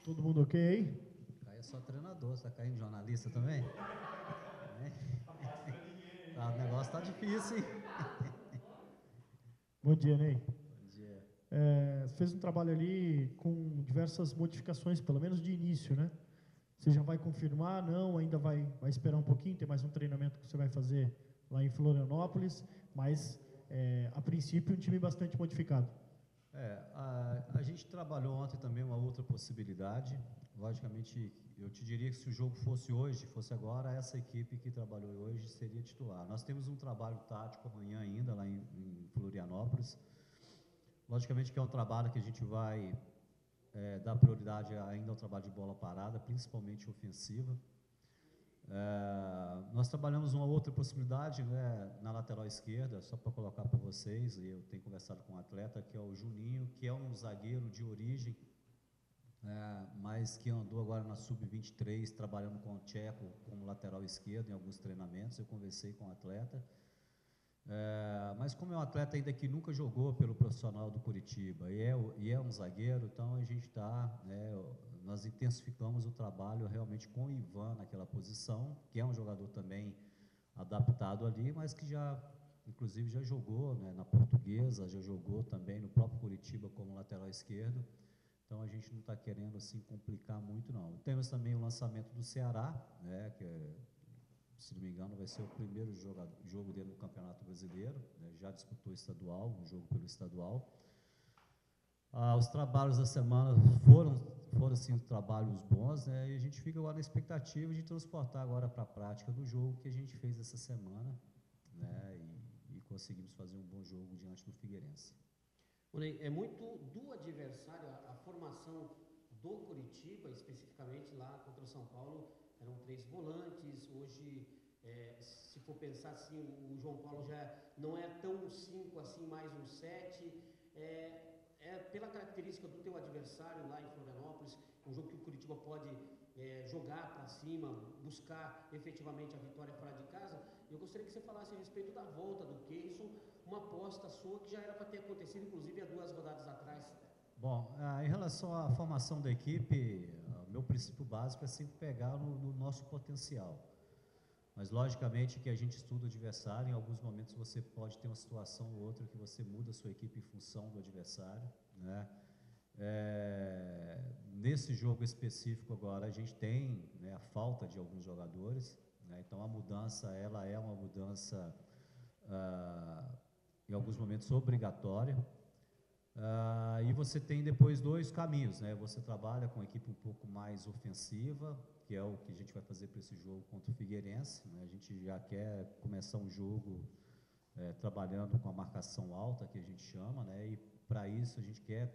Todo mundo ok aí? Caio é só treinador, você tá caindo jornalista também? Tá, o negócio tá difícil, hein? Bom dia, Ney. Bom dia. Fez um trabalho ali com diversas modificações, pelo menos de início, né? Você já vai confirmar? Não, ainda vai esperar um pouquinho, tem mais um treinamento que você vai fazer lá em Florianópolis, mas a princípio um time bastante modificado. A gente trabalhou ontem também uma outra possibilidade. Logicamente, eu te diria que se o jogo fosse hoje, fosse agora, essa equipe que trabalhou hoje seria titular. Nós temos um trabalho tático amanhã ainda lá em Florianópolis. Logicamente que é um trabalho que a gente vai dar prioridade ainda ao trabalho de bola parada, principalmente ofensiva. Nós trabalhamos uma outra possibilidade, né, na lateral esquerda, só para colocar para vocês, e eu tenho conversado com um atleta, que é o Juninho, que é um zagueiro de origem, mas que andou agora na Sub-23, trabalhando com o Tcheco como lateral esquerdo em alguns treinamentos. Eu conversei com o atleta, mas como é um atleta ainda que nunca jogou pelo profissional do Curitiba e é um zagueiro, então a gente nós intensificamos o trabalho realmente com o Ivan naquela posição, que é um jogador também adaptado ali, mas que inclusive já jogou, né, na Portuguesa, já jogou também no próprio Curitiba como lateral esquerdo. Então a gente não está querendo assim complicar muito, não. Temos também o lançamento do Ceará, né, que se não me engano, vai ser o primeiro jogo dele no Campeonato Brasileiro, né? Já disputou estadual, um jogo pelo estadual. Os trabalhos da semana foram sim trabalhos bons, né? E a gente fica agora na expectativa de transportar agora para a prática do jogo que a gente fez essa semana, né? E conseguimos fazer um bom jogo diante do Figueirense. É muito do adversário, a formação do Curitiba, especificamente lá contra o São Paulo, eram 3 volantes. Hoje, se for pensar assim, o João Paulo já não é tão um 5 assim, mais um 7. Pela característica do teu adversário lá em Florianópolis, um jogo que o Curitiba pode jogar para cima, buscar efetivamente a vitória fora de casa. Eu gostaria que você falasse a respeito da volta do Keyson, uma aposta sua que já era para ter acontecido, inclusive, há 2 rodadas atrás. Bom, em relação à formação da equipe, o meu princípio básico é sempre pegar no nosso potencial. Mas, logicamente, que a gente estuda o adversário, em alguns momentos você pode ter uma situação ou outra que você muda a sua equipe em função do adversário, né? Nesse jogo específico agora, a gente tem, né, a falta de alguns jogadores, né? Então, a mudança, ela é uma mudança, em alguns momentos, obrigatória. E você tem depois 2 caminhos, né? Você trabalha com a equipe um pouco mais ofensiva, que é o que a gente vai fazer para esse jogo contra o Figueirense, né? A gente já quer começar um jogo trabalhando com a marcação alta, que a gente chama, né? E para isso a gente quer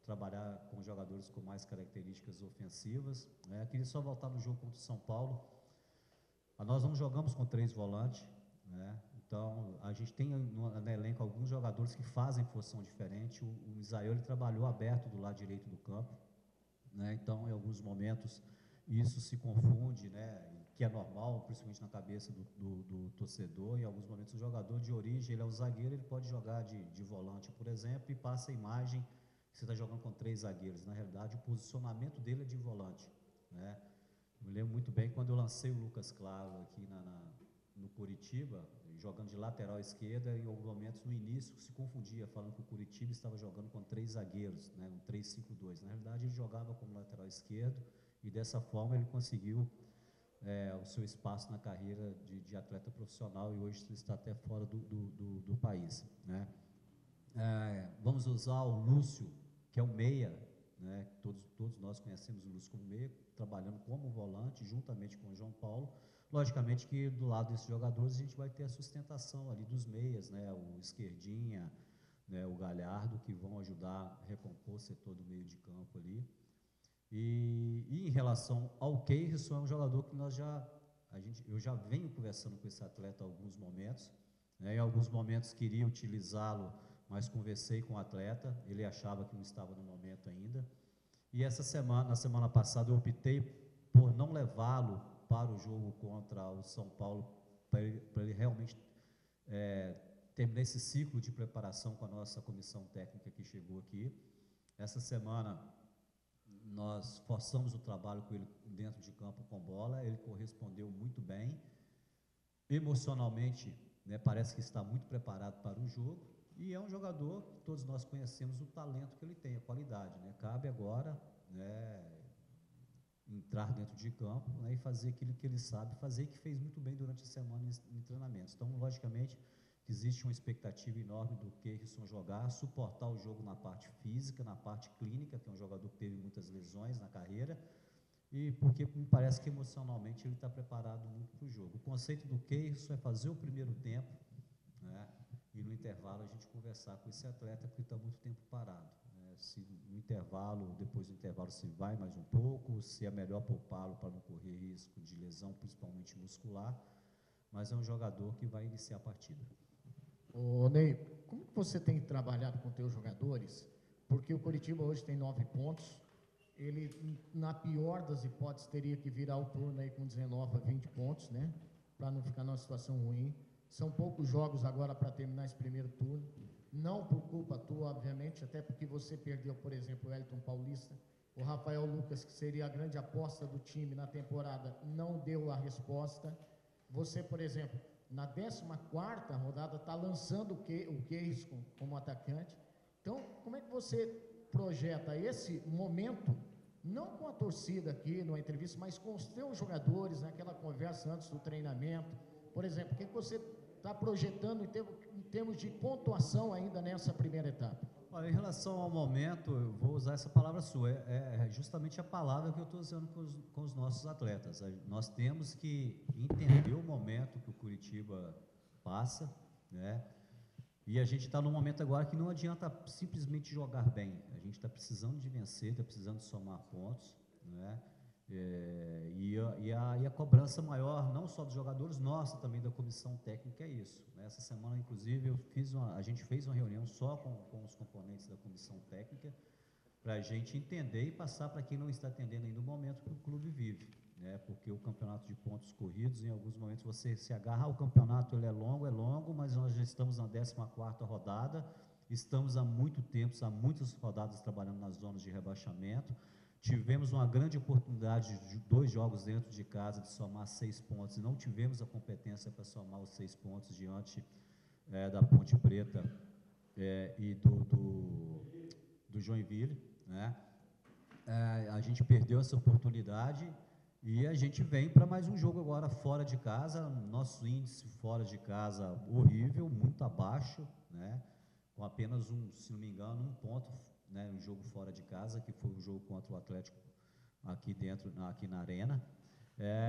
trabalhar com jogadores com mais características ofensivas, né? Eu queria só voltar no jogo contra o São Paulo. Nós não jogamos com 3 volantes, né? Então, a gente tem no elenco alguns jogadores que fazem função diferente. O Isael, ele trabalhou aberto do lado direito do campo, né? Então, em alguns momentos, isso se confunde, né? Que é normal, principalmente na cabeça do torcedor. Em alguns momentos, o jogador de origem, ele é o zagueiro, ele pode jogar de volante, por exemplo, e passa a imagem que você está jogando com 3 zagueiros. Na realidade, o posicionamento dele é de volante, né? Eu me lembro muito bem quando eu lancei o Lucas Claro aqui no Curitiba, jogando de lateral esquerda, em alguns momentos no início se confundia, falando que o Curitiba estava jogando com 3 zagueiros, né, um 3-5-2. Na realidade, ele jogava como lateral esquerdo e dessa forma ele conseguiu o seu espaço na carreira de atleta profissional, e hoje ele está até fora do país, né? Vamos usar o Lúcio, que é o meia, né? Todos nós conhecemos o Lúcio como meia, trabalhando como volante, juntamente com o João Paulo. Logicamente que do lado desses jogadores a gente vai ter a sustentação ali dos meias, né? O Esquerdinha, né? O Galhardo, que vão ajudar a recompor o setor do meio de campo ali. E em relação ao Keirson, é um jogador que eu já venho conversando com esse atleta há alguns momentos, né? Em alguns momentos queria utilizá-lo, mas conversei com o atleta, ele achava que não estava no momento ainda. E na semana passada, eu optei por não levá-lo para o jogo contra o São Paulo, para ele realmente terminar esse ciclo de preparação com a nossa comissão técnica que chegou aqui. Essa semana nós forçamos o trabalho com ele dentro de campo com bola, ele correspondeu muito bem, emocionalmente, né, parece que está muito preparado para o jogo, e é um jogador que todos nós conhecemos o talento que ele tem, a qualidade, né? Cabe agora, né, entrar dentro de campo, né, e fazer aquilo que ele sabe fazer e que fez muito bem durante a semana em treinamentos. Então, logicamente, existe uma expectativa enorme do Keirson jogar, suportar o jogo na parte física, na parte clínica, que é um jogador que teve muitas lesões na carreira, e porque me parece que emocionalmente ele está preparado muito para o jogo. O conceito do Keirson é fazer o primeiro tempo, né, e no intervalo a gente conversar com esse atleta que está muito tempo parado. Se no intervalo, depois do intervalo, se vai mais um pouco, se é melhor poupá-lo para não correr risco de lesão, principalmente muscular, mas é um jogador que vai iniciar a partida. Ô, Ney, como que você tem trabalhado com teus jogadores? Porque o Coritiba hoje tem 9 pontos, ele, na pior das hipóteses, teria que virar o turno aí com 19 a 20 pontos, né? Para não ficar numa situação ruim. São poucos jogos agora para terminar esse primeiro turno. Não por culpa tua, obviamente, até porque você perdeu, por exemplo, o Elton Paulista, o Rafael Lucas, que seria a grande aposta do time na temporada, não deu a resposta. Você, por exemplo, na 14ª rodada, está lançando o Keirson como atacante. Então, como é que você projeta esse momento, não com a torcida aqui, numa entrevista, mas com os teus jogadores, naquela conversa antes do treinamento? Por exemplo, o que você está projetando em termos de pontuação ainda nessa primeira etapa? Olha, em relação ao momento, eu vou usar essa palavra sua, é justamente a palavra que eu estou usando com os nossos atletas. Nós temos que entender o momento que o Curitiba passa, né? E a gente está num momento agora que não adianta simplesmente jogar bem, a gente está precisando de vencer, está precisando de somar pontos, né? E a cobrança maior, não só dos jogadores, nossa, também da comissão técnica, é isso. Essa semana, inclusive, a gente fez uma reunião só com os componentes da comissão técnica, para a gente entender e passar para quem não está entendendo ainda o momento que o clube vive, né? Porque o campeonato de pontos corridos, em alguns momentos você se agarra ao campeonato, ele é longo, mas nós já estamos na 14ª rodada, estamos há muito tempo, há muitas rodadas trabalhando nas zonas de rebaixamento. Tivemos uma grande oportunidade de 2 jogos dentro de casa de somar 6 pontos e não tivemos a competência para somar os 6 pontos diante da Ponte Preta e do Joinville, né? A gente perdeu essa oportunidade e a gente vem para mais um jogo agora fora de casa. Nosso índice fora de casa horrível, muito abaixo, né? Com apenas se não me engano, 1 ponto, né, um jogo fora de casa, que foi o jogo contra o Atlético aqui na Arena.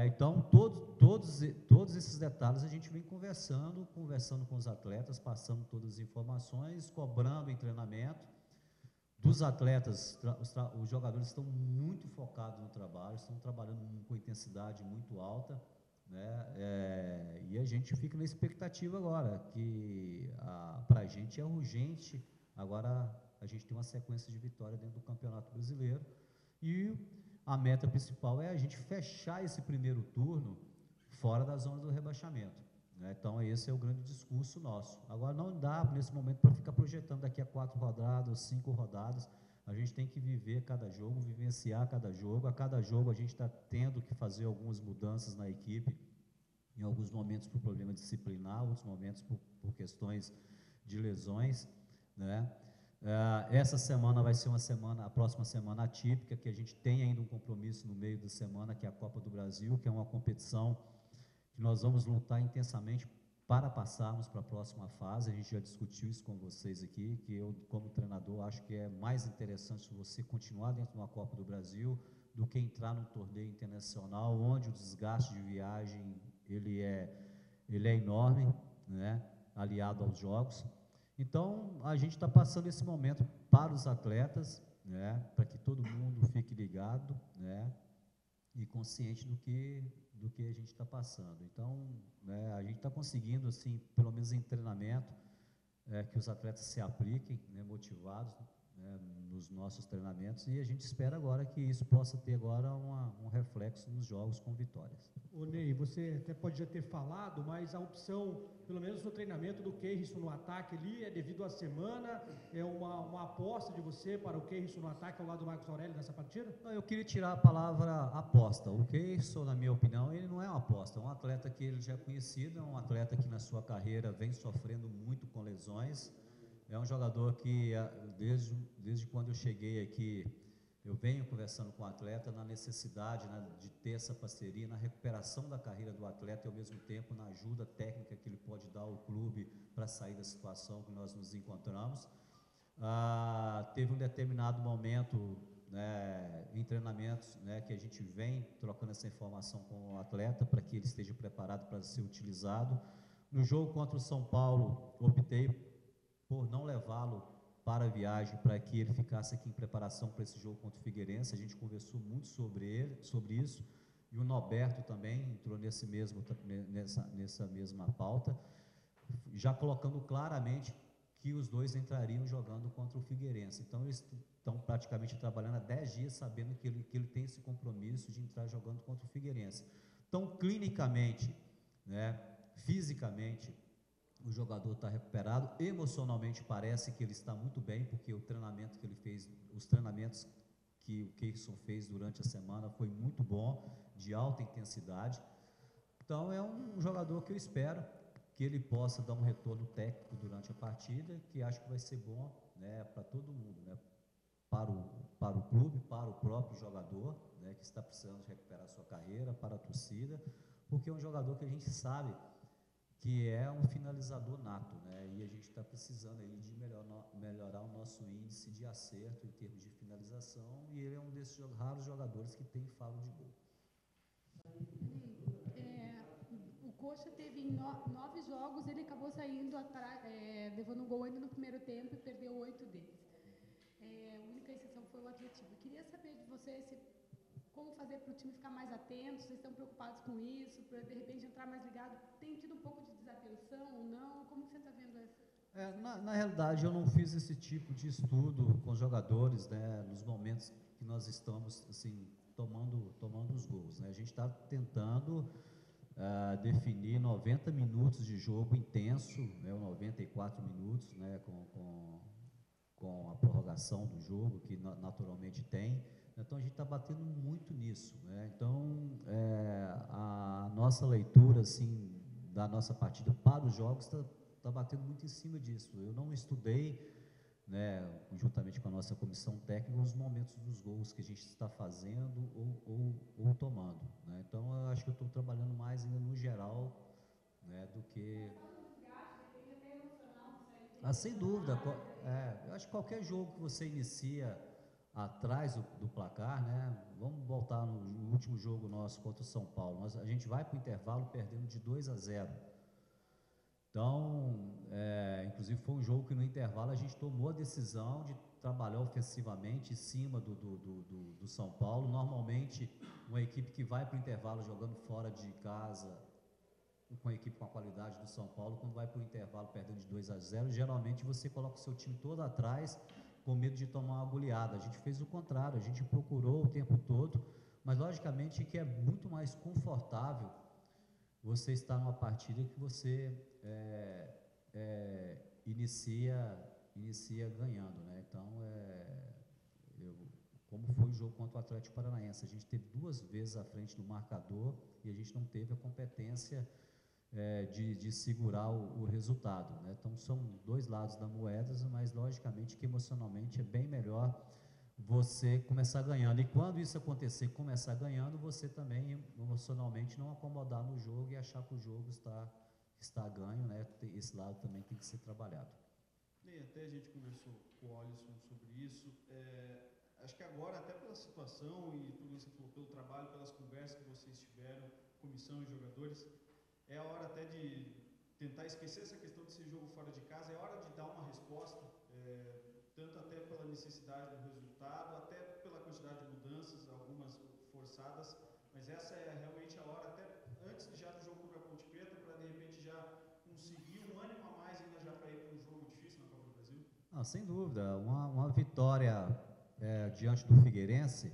Então, todos esses detalhes a gente vem conversando com os atletas, passando todas as informações, cobrando em treinamento. Dos atletas, os jogadores estão muito focados no trabalho, estão trabalhando com intensidade muito alta, né? E a gente fica na expectativa agora, que para a gente é urgente agora a gente tem uma sequência de vitórias dentro do Campeonato Brasileiro, e a meta principal é a gente fechar esse primeiro turno fora da zona do rebaixamento, né? Então esse é o grande discurso nosso. Agora não dá nesse momento para ficar projetando daqui a 4 rodadas, 5 rodadas, a gente tem que viver cada jogo, vivenciar cada jogo. A cada jogo a gente está tendo que fazer algumas mudanças na equipe, em alguns momentos por problema disciplinar, outros momentos por questões de lesões, né? Essa semana vai ser a próxima semana atípica, que a gente tem ainda um compromisso no meio da semana, que é a Copa do Brasil, que é uma competição que nós vamos lutar intensamente para passarmos para a próxima fase. A gente já discutiu isso com vocês aqui, que eu, como treinador, acho que é mais interessante você continuar dentro de uma Copa do Brasil do que entrar num torneio internacional, onde o desgaste de viagem ele é enorme, né, aliado aos jogos. Então, a gente está passando esse momento para os atletas, né, para que todo mundo fique ligado, né, e consciente do que a gente está passando. Então, né, a gente está conseguindo, assim, pelo menos em treinamento, que os atletas se apliquem, né, motivados, né, nos nossos treinamentos, e a gente espera agora que isso possa ter agora um reflexo nos jogos com vitórias. Ô Ney, você até pode já ter falado, mas a opção, pelo menos no treinamento do Keirson no ataque ali, é devido à semana, é uma aposta de você para o Keirson no ataque ao lado do Marcos Aurélio nessa partida? Não, eu queria tirar a palavra aposta. O Keirson, na minha opinião, ele não é uma aposta, é um atleta que ele já é conhecido, é um atleta que na sua carreira vem sofrendo muito com lesões, é um jogador que desde quando eu cheguei aqui, eu venho conversando com o atleta na necessidade, né, de ter essa parceria, na recuperação da carreira do atleta e ao mesmo tempo na ajuda técnica que ele pode dar ao clube para sair da situação que nós nos encontramos. Teve um determinado momento, né, em treinamentos, né, que a gente vem trocando essa informação com o atleta para que ele esteja preparado para ser utilizado. No jogo contra o São Paulo, optei por não levá-lo para a viagem, para que ele ficasse aqui em preparação para esse jogo contra o Figueirense. A gente conversou muito sobre isso, e o Norberto também entrou nessa mesma pauta, já colocando claramente que os dois entrariam jogando contra o Figueirense. Então, eles estão praticamente trabalhando há 10 dias, sabendo que ele tem esse compromisso de entrar jogando contra o Figueirense. Então, clinicamente, né, fisicamente, o jogador está recuperado, emocionalmente parece que ele está muito bem, porque o treinamento que ele fez, os treinamentos que o Keirson fez durante a semana foi muito bom, de alta intensidade. Então é um jogador que eu espero que ele possa dar um retorno técnico durante a partida, que acho que vai ser bom, né, para todo mundo, né, para o clube, para o próprio jogador, né, que está precisando recuperar sua carreira, para a torcida, porque é um jogador que a gente sabe que é um finalizador nato, né? E a gente está precisando aí de melhorar o nosso índice de acerto em termos de finalização, e ele é um desses raros jogadores que tem faro de gol. O Coxa teve em 9 jogos, ele acabou saindo atrás, levando um gol ainda no primeiro tempo e perdeu 8 deles. A única exceção foi o Atlético. Eu queria saber de você como fazer para o time ficar mais atento, vocês estão preocupados com isso, para de repente entrar mais ligado? Tem tido um pouco de desatenção ou não? Como que você está vendo essa? Na realidade, eu não fiz esse tipo de estudo com os jogadores, né, nos momentos que nós estamos assim, tomando os gols, né? A gente está tentando definir 90 minutos de jogo intenso, né, 94 minutos, né, com a prorrogação do jogo, que naturalmente tem. Então, a gente está batendo muito nisso, né? Então, a nossa leitura, assim, da nossa partida para os jogos está batendo muito em cima disso. Eu não estudei, né, juntamente com a nossa comissão técnica, os momentos dos gols que a gente está fazendo ou tomando, né? Então, eu acho que eu estou trabalhando mais ainda no geral, né, do que... sem dúvida. Eu acho que qualquer jogo que você inicia atrás do placar, né? Vamos voltar no último jogo nosso contra o São Paulo. A gente vai para o intervalo perdendo de 2-0. Então, inclusive foi um jogo que no intervalo a gente tomou a decisão de trabalhar ofensivamente em cima do São Paulo. Normalmente, uma equipe que vai para o intervalo jogando fora de casa, com a equipe com a qualidade do São Paulo, quando vai para o intervalo perdendo de 2-0, geralmente você coloca o seu time todo atrás, com medo de tomar uma goleada. A gente fez o contrário, a gente procurou o tempo todo, mas logicamente que é muito mais confortável você estar numa partida que você inicia ganhando, né? Então, como foi o jogo contra o Atlético Paranaense, a gente teve 2 vezes à frente do marcador e a gente não teve a competência de segurar o resultado, né? Então, são 2 lados da moeda, mas logicamente que emocionalmente é bem melhor você começar ganhando. E quando isso acontecer, começar ganhando, você também emocionalmente não acomodar no jogo e achar que o jogo está ganho, né? Esse lado também tem que ser trabalhado. E até a gente conversou com o Alisson sobre isso. Acho que agora, até pela situação e tudo isso, pelo trabalho, pelas conversas que vocês tiveram, comissão e jogadores, é a hora até de tentar esquecer essa questão desse jogo fora de casa, é hora de dar uma resposta, tanto até pela necessidade do resultado, até pela quantidade de mudanças, algumas forçadas, mas essa é realmente a hora, até antes já do jogo contra a Ponte Preta, para de repente já conseguir um ânimo a mais ainda já para ir para um jogo difícil na Copa do Brasil? Sem dúvida, uma vitória diante do Figueirense,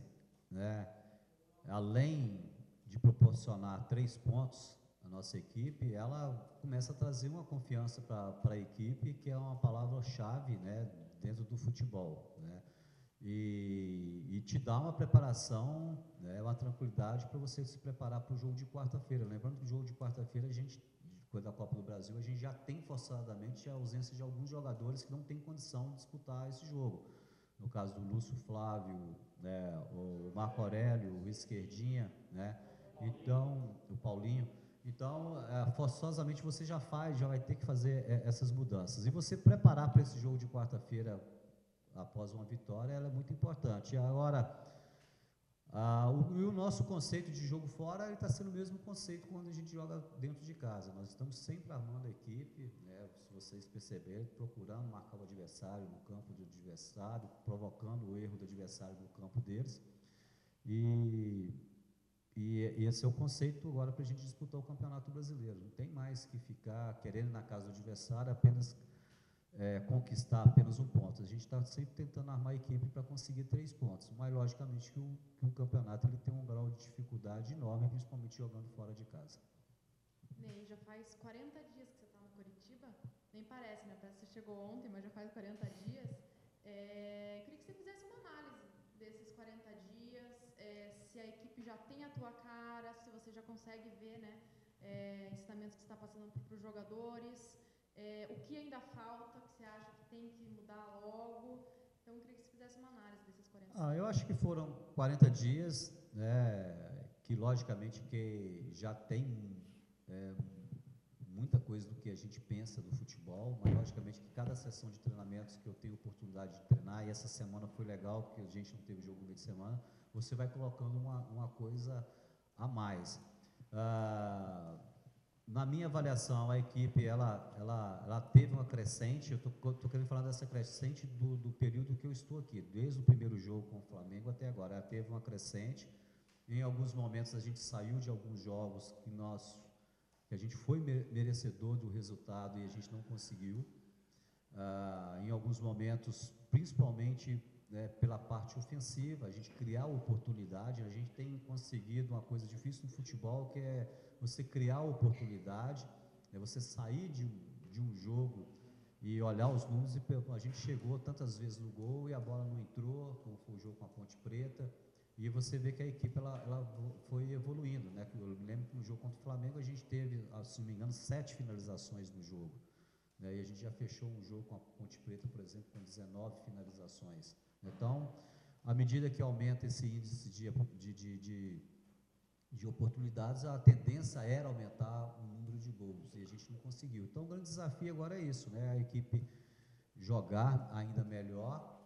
né, além de proporcionar 3 pontos à nossa equipe, ela começa a trazer uma confiança para a equipe, que é uma palavra-chave, né, dentro do futebol, né, e te dá uma preparação, né, uma tranquilidade para você se preparar para o jogo de quarta-feira. Lembrando que o jogo de quarta-feira, depois da Copa do Brasil, a gente já tem forçadamente a ausência de alguns jogadores que não têm condição de disputar esse jogo. No caso do Lúcio Flávio, né, o Marco Aurélio, o Esquerdinha, né, então, o Paulinho. Então, forçosamente você já vai ter que fazer essas mudanças. E você preparar para esse jogo de quarta-feira, após uma vitória, ela é muito importante. Agora, o nosso conceito de jogo fora está sendo o mesmo conceito quando a gente joga dentro de casa. Nós estamos sempre armando a equipe, né, se vocês perceberem, procurando marcar o adversário no campo do adversário, provocando o erro do adversário no campo deles. E esse é o conceito agora para a gente disputar o Campeonato Brasileiro. Não tem mais que ficar querendo na casa do adversário apenas conquistar apenas 1 ponto. A gente está sempre tentando armar a equipe para conseguir 3 pontos, mas logicamente que o campeonato ele tem um grau de dificuldade enorme, principalmente jogando fora de casa. Ney, já faz 40 dias que você está no Coritiba, nem parece, né? Parece que você chegou ontem, mas já faz 40 dias. Queria que você fizesse uma análise desses 40 dias, se a equipe já tem a tua cara, se você já consegue ver, né, ensinamentos que você está passando para os jogadores, o que ainda falta, que você acha que tem que mudar logo. Então, eu queria que você fizesse uma análise desses 40 dias. Eu acho que foram 40 dias, né, que logicamente que já tem muita coisa do que a gente pensa do futebol, mas logicamente que cada sessão de treinamentos que eu tenho oportunidade de treinar, e essa semana foi legal, porque a gente não teve jogo no meio de semana, você vai colocando uma coisa a mais. Na minha avaliação, a equipe ela teve uma crescente. Eu estou querendo falar dessa crescente do período que eu estou aqui, desde o primeiro jogo com o Flamengo até agora. Ela teve uma crescente. Em alguns momentos a gente saiu de alguns jogos que a gente foi merecedor do resultado e a gente não conseguiu. Em alguns momentos, principalmente, né, pela parte ofensiva, a gente criar oportunidade. A gente tem conseguido uma coisa difícil no futebol, que é você criar oportunidade, você sair de um jogo e olhar os números, e a gente chegou tantas vezes no gol e a bola não entrou, como foi o jogo com a Ponte Preta, e você vê que a equipe ela foi evoluindo, né? Eu me lembro que no jogo contra o Flamengo a gente teve, se não me engano, 7 finalizações no jogo, né? E a gente já fechou um jogo com a Ponte Preta, por exemplo, com 19 finalizações. Então, à medida que aumenta esse índice de oportunidades, a tendência era aumentar o número de gols, e a gente não conseguiu. Então, o grande desafio agora é isso, né? A equipe jogar ainda melhor,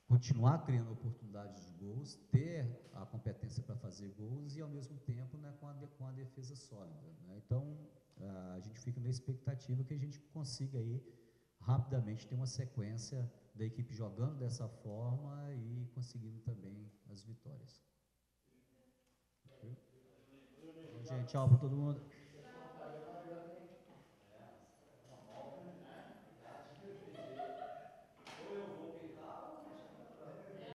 continuar criando oportunidades de gols, ter a competência para fazer gols e, ao mesmo tempo, né, com a defesa sólida, né? Então, a gente fica na expectativa que a gente consiga aí rapidamente ter uma sequência da equipe jogando dessa forma e conseguindo também as vitórias. Okay? Gente, tchau para todo mundo.